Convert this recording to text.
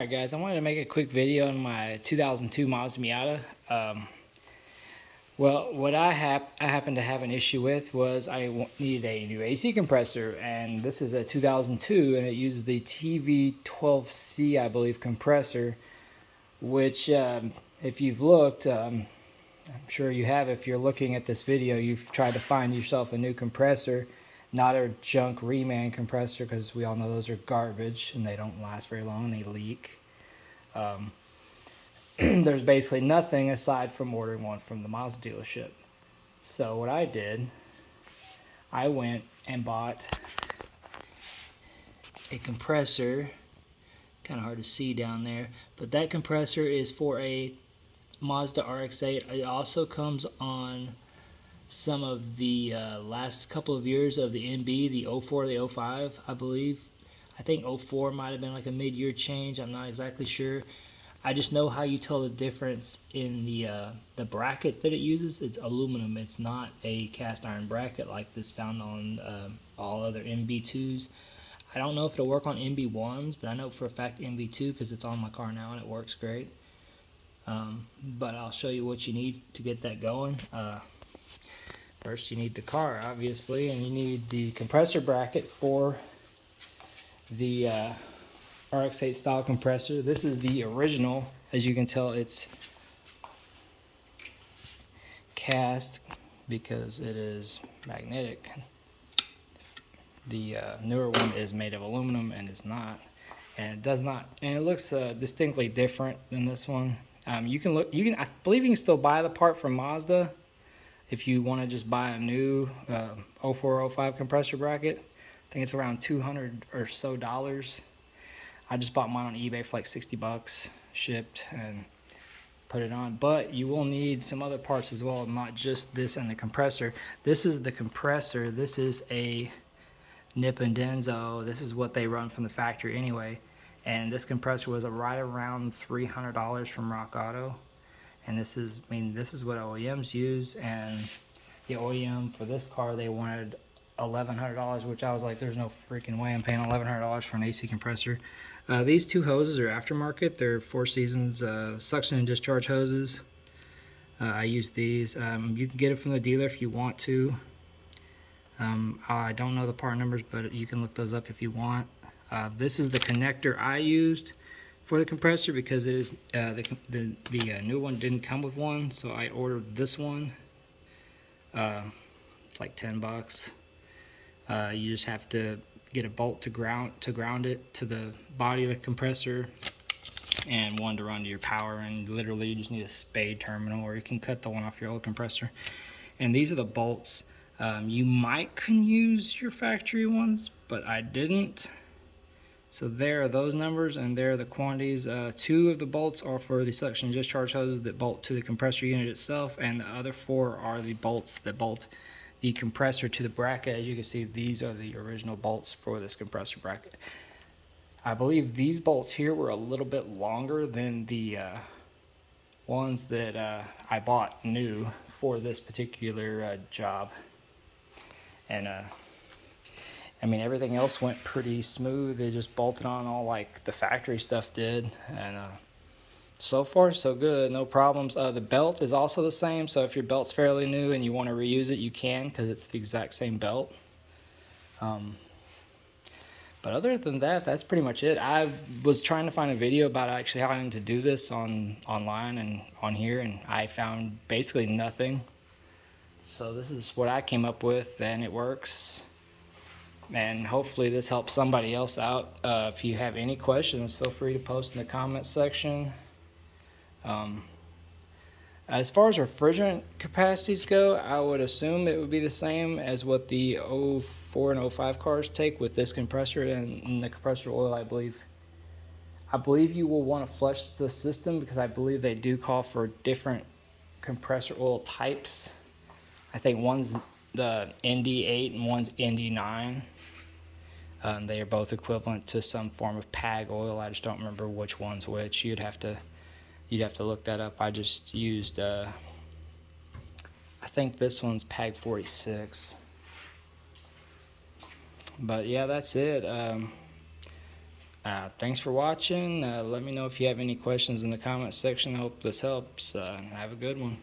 Alright guys, I wanted to make a quick video on my 2002 Mazda Miata. Well, what I happened to have an issue with was I needed a new AC compressor, and this is a 2002 and it uses the TV12C, I believe, compressor, which if you've looked, I'm sure you have. If you're looking at this video, you've tried to find yourself a new compressor, not a junk reman compressor, because we all know those are garbage and they don't last very long, they leak. There's basically nothing aside from ordering one from the Mazda dealership. So what I did, I went and bought a compressor. Kind of hard to see down there, but that compressor is for a Mazda RX8. It also comes on some of the last couple of years of the NB, the 04, the 05, I believe. I think 04 might have been like a mid-year change. I'm not exactly sure. I just know how you tell the difference in the bracket that it uses. It's aluminum. It's not a cast iron bracket like this found on all other NB2s. I don't know if it'll work on NB1s, but I know for a fact NB2 because it's on my car now and it works great. But I'll show you what you need to get that going. First, you need the car, obviously, and you need the compressor bracket for the RX8 style compressor. This is the original. As you can tell, it's cast because it is magnetic. The newer one is made of aluminum and is not, and it does not, and it looks distinctly different than this one. I believe you can still buy the part from Mazda if you want to just buy a new 04, 05 compressor bracket. I think it's around $200 or so. I just bought mine on eBay for like 60 bucks, shipped, and put it on. But you will need some other parts as well, not just this and the compressor. This is the compressor. This is a Nippon Denso. This is what they run from the factory anyway. And this compressor was right around $300 from Rock Auto. And this is what OEMs use. And the OEM for this car, they wanted $1,100, which I was like, there's no freaking way I'm paying $1,100 for an AC compressor. These two hoses are aftermarket. They're Four Seasons suction and discharge hoses. I use these. You can get it from the dealer if you want to. I don't know the part numbers, but you can look those up if you want. This is the connector I used for the compressor because it is the new one didn't come with one, so I ordered this one. It's like 10 bucks. You just have to get a bolt to ground it to the body of the compressor, and one to run to your power, and literally you just need a spade terminal, or you can cut the one off your old compressor. And these are the bolts. You can use your factory ones, but I didn't. So there are those numbers, and there are the quantities. 2 of the bolts are for the suction discharge hoses that bolt to the compressor unit itself, and the other 4 are the bolts that bolt the compressor to the bracket. As you can see, these are the original bolts for this compressor bracket. I believe these bolts here were a little bit longer than the ones that I bought new for this particular job. And I mean, everything else went pretty smooth. They just bolted on all like the factory stuff did, and so far so good, no problems. The belt is also the same, so if your belt's fairly new and you want to reuse it, you can, because it's the exact same belt. But other than that, that's pretty much it. I was trying to find a video about actually how to do this online and on here, and I found basically nothing. So this is what I came up with, and it works. And hopefully this helps somebody else out. If you have any questions, feel free to post in the comments section. As far as refrigerant capacities go, I would assume it would be the same as what the 04 and 05 cars take with this compressor and the compressor oil. I believe you will want to flush the system, because I believe they do call for different compressor oil types. I think one's the ND8 and one's ND9. They are both equivalent to some form of PAG oil. I just don't remember which one's which. You'd have to look that up. I just used I think this one's PAG 46. But yeah, that's it. Thanks for watching. Let me know if you have any questions in the comment section. I hope this helps. Have a good one.